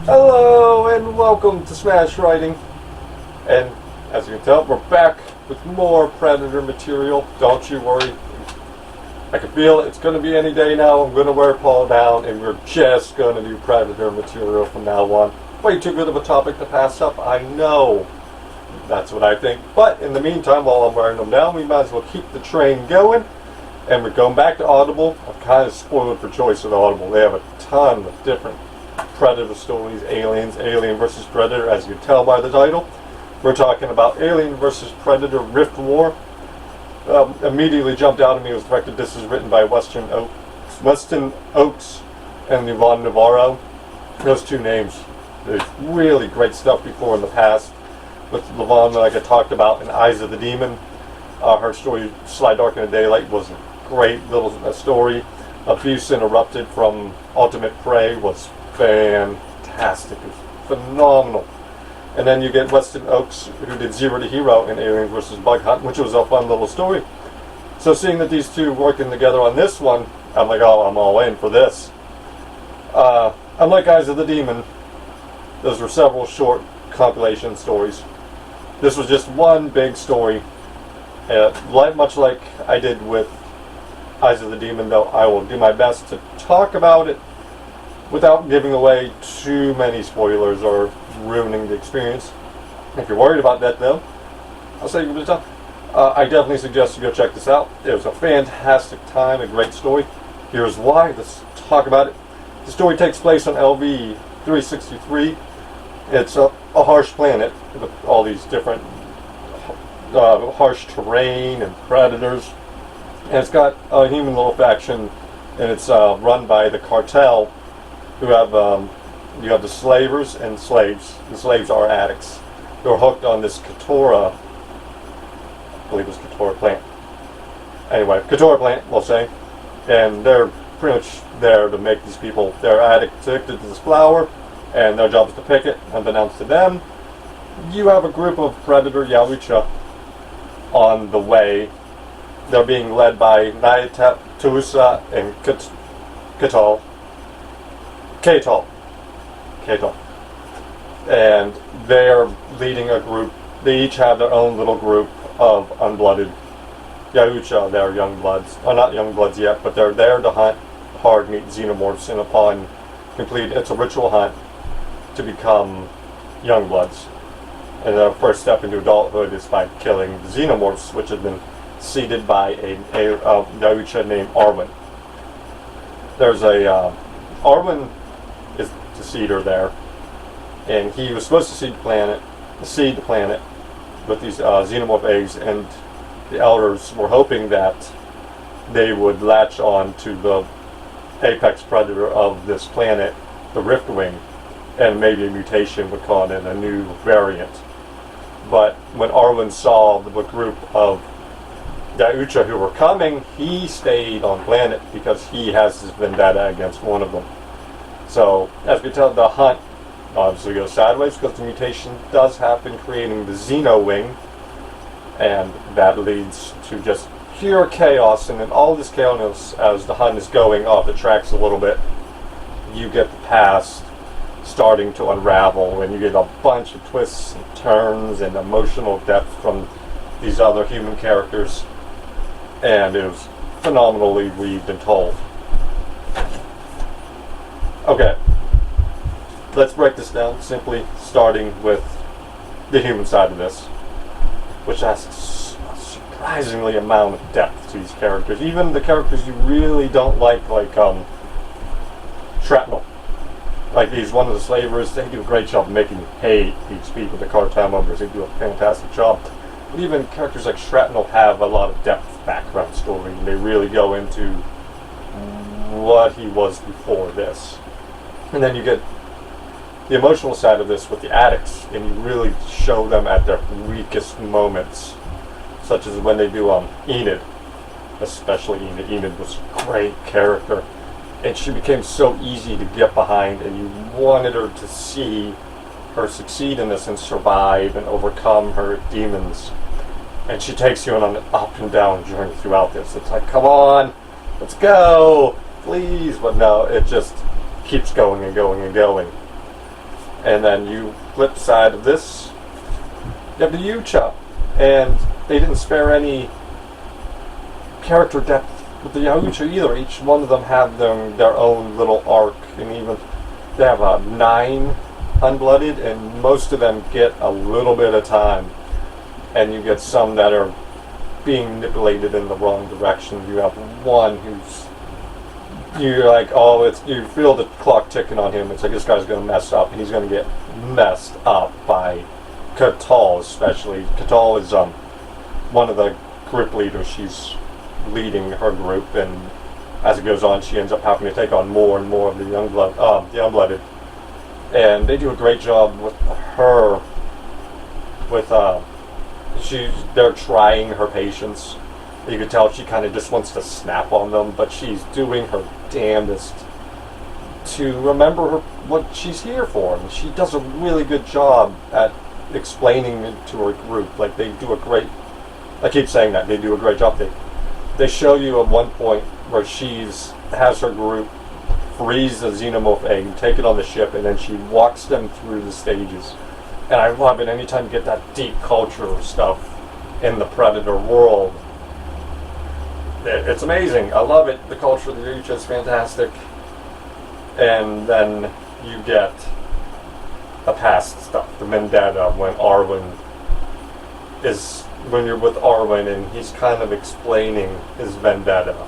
Hello and welcome to Smash Writing. And as you can tell, we're back with more Predator material. Don't you worry. I can feel it. It's going to be any day now. I'm going to wear Paul down and we're just going to do Predator material from now on. Way too good of a topic to pass up, I know. That's what I think. But in the meantime, while I'm wearing them down, we might as well keep the train going. And we're going back to Audible. I'm kind of spoiled for choice with Audible. They have a ton of different Predator stories, Aliens, Alien versus Predator, as you can tell by the title. We're talking about Alien versus Predator Rift War. Immediately jumped out at me. It was directed. This is written by Weston Oakes and Yvonne Navarro. Those two names. There's really great stuff before in the past. With Yvonne, like I talked about in Eyes of the Demon. Her story, Sly Dark in the Daylight, was a great little story. Abuse Interrupted from Ultimate Prey was fantastic. It was phenomenal. And then you get Weston Oakes, who did Zero to Hero in Alien vs. Bug Hunt, which was a fun little story. So seeing that these two working together on this one, I'm like, oh, I'm all in for this. Unlike Eyes of the Demon, those were several short compilation stories. This was just one big story. Much like I did with Eyes of the Demon, though, I will do my best to talk about it without giving away too many spoilers or ruining the experience. If you're worried about that, though, I'll say give it a time. I definitely suggest you go check this out. It was a fantastic time, a great story. Here's why. Let's talk about it. The story takes place on LV 363. It's a harsh planet with all these different harsh terrain and predators. And it's got a human little faction, and it's run by the cartel, who have you have the slavers and slaves. The slaves are addicts who are hooked on this Keturah, I believe it's Keturah plant. Anyway, Keturah plant, we'll say, and they're pretty much there to make these people, they're addicted to this flower, and their job is to pick it. Unbeknownst to them, you have a group of predator Yahucha on the way. They're being led by Nayatep, Tuusa, and Ketal. And they're leading a group. They each have their own little group of unblooded Yahucha. They're young bloods. Well, not young bloods yet, but they're there to hunt hard meat xenomorphs, and upon complete, it's a ritual hunt to become young bloods. And their first step into adulthood is by killing the xenomorphs, which have been seeded by a Yahucha named Arwen. There's a Arwen is the seeder there, and he was supposed to seed the planet with these xenomorph eggs, and the elders were hoping that they would latch on to the apex predator of this planet, the Riftwing, and maybe a mutation would cause it a new variant. But when Arwen saw the group of Yahucha who were coming, he stayed on planet because he has his vendetta against one of them. So, as we tell, the hunt obviously goes sideways because the mutation does happen, creating the Xeno Wing, and that leads to just pure chaos. And in all this chaos, as the hunt is going off the tracks a little bit, you get the past starting to unravel, and you get a bunch of twists and turns and emotional depth from these other human characters, and it was phenomenally weaved and told. Okay, let's break this down, simply starting with the human side of this, which has a surprisingly amount of depth to these characters. Even the characters you really don't like Shrapnel. Like he's one of the slavers. They do a great job of making you hate these people, the cartel members. They do a fantastic job. But even characters like Shrapnel have a lot of depth background story, and they really go into what he was before this. And then you get the emotional side of this with the addicts, and you really show them at their weakest moments, such as when they do Enid, especially Enid. Enid was a great character, and she became so easy to get behind, and you wanted her to see her succeed in this and survive and overcome her demons. And she takes you on an up and down journey throughout this. It's like, come on, let's go, please. But no, it just keeps going and going and going. And then you flip side of this, you have the Yucha. And they didn't spare any character depth with the Yahucha either. Each one of them have their own little arc, and even they have 9 unblooded, and most of them get a little bit of time. And you get some that are being manipulated in the wrong direction. You have one who's, you're like, oh, you feel the clock ticking on him. It's like, this guy's going to mess up, and he's going to get messed up by Katal, especially. Katal is one of the group leaders. She's leading her group, and as it goes on, she ends up having to take on more and more of the unblooded. And they do a great job with her. With they're trying her patience. You can tell she kind of just wants to snap on them, but she's doing her damnedest to remember what she's here for. And she does a really good job at explaining it to her group. Like, they do a great, I keep saying that, they do a great job. They show you at one point where has her group freeze a xenomorph egg, take it on the ship, and then she walks them through the stages. And I love it anytime you get that deep culture stuff in the Predator world. It's amazing. I love it. The culture of the Yucha is fantastic. And then you get the past stuff, the vendetta, when you're with Arwen and he's kind of explaining his vendetta.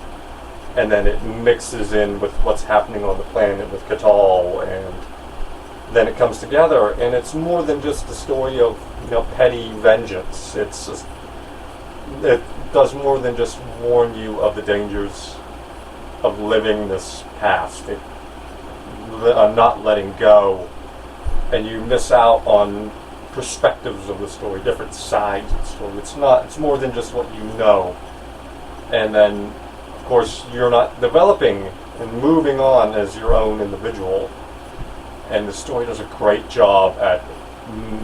And then it mixes in with what's happening on the planet with Katal, and then it comes together, and it's more than just a story of petty vengeance. It does more than just warn you of the dangers of living this past, not letting go, and you miss out on perspectives of the story, different sides of the story. It's more than just what you know. And then, of course, you're not developing and moving on as your own individual. And the story does a great job at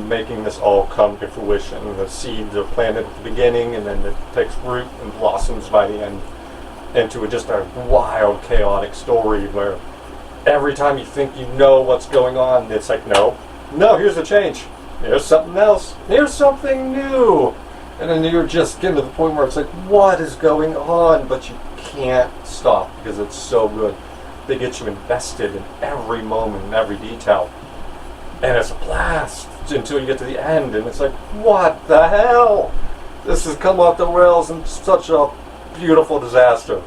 making this all come to fruition. The seeds are planted at the beginning, and then it takes root and blossoms by the end into just a wild, chaotic story where every time you think you know what's going on, it's like, no, here's a change. Here's something else. Here's something new. And then you're just getting to the point where it's like, what is going on? But you can't stop because it's so good. They get you invested in every moment and every detail. And it's a blast until you get to the end, and it's like, what the hell? This has come off the rails in such a beautiful disaster.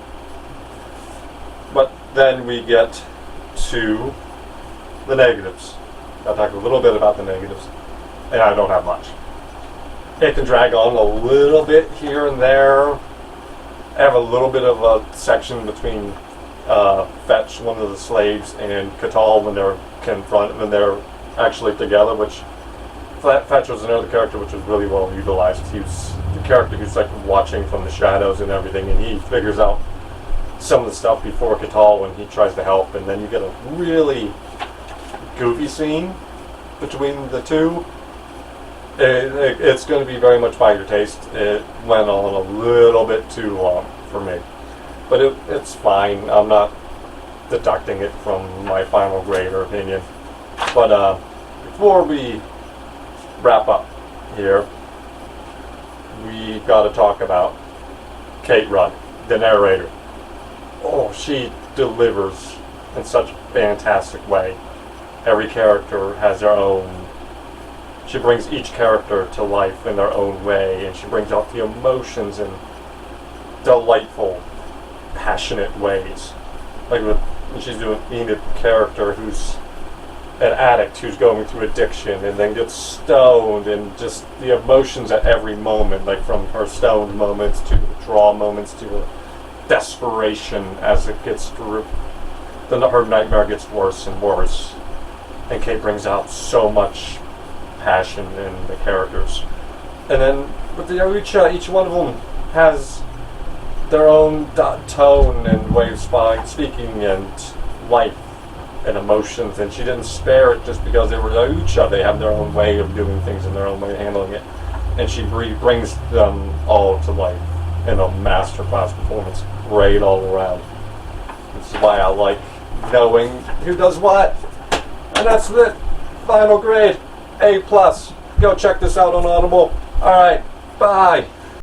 But then we get to the negatives. I'll talk a little bit about the negatives, and I don't have much. It can drag on a little bit here and there. I have a little bit of a section between Fetch, one of the slaves, and Katal when they're actually together, which Fetch was another character which was really well utilized. He was the character who's like watching from the shadows and everything, and he figures out some of the stuff before Katal when he tries to help, and then you get a really goofy scene between the two. It's going to be very much by your taste. It went on a little bit too long for me. But it's fine. I'm not deducting it from my final grade or opinion. But before we wrap up here, we got to talk about Kate Rudd, the narrator. Oh, she delivers in such a fantastic way. Every character has their own. She brings each character to life in their own way, and she brings out the emotions in delightful, passionate ways. Like when she's doing Enid character who's an addict who's going through addiction and then gets stoned, and just the emotions at every moment, like from her stoned moments to the draw moments to the desperation as it gets through. Then her nightmare gets worse and worse, and Kate brings out so much passion in the characters. And then with the Yahucha, each one of them has their own tone and way of speaking and life and emotions, and she didn't spare it just because they were Yahucha. They have their own way of doing things and their own way of handling it, and she brings them all to life in a masterclass performance. Great all around. This is why I like knowing who does what. And that's it final grade, A+. Go check this out on Audible. All right, bye.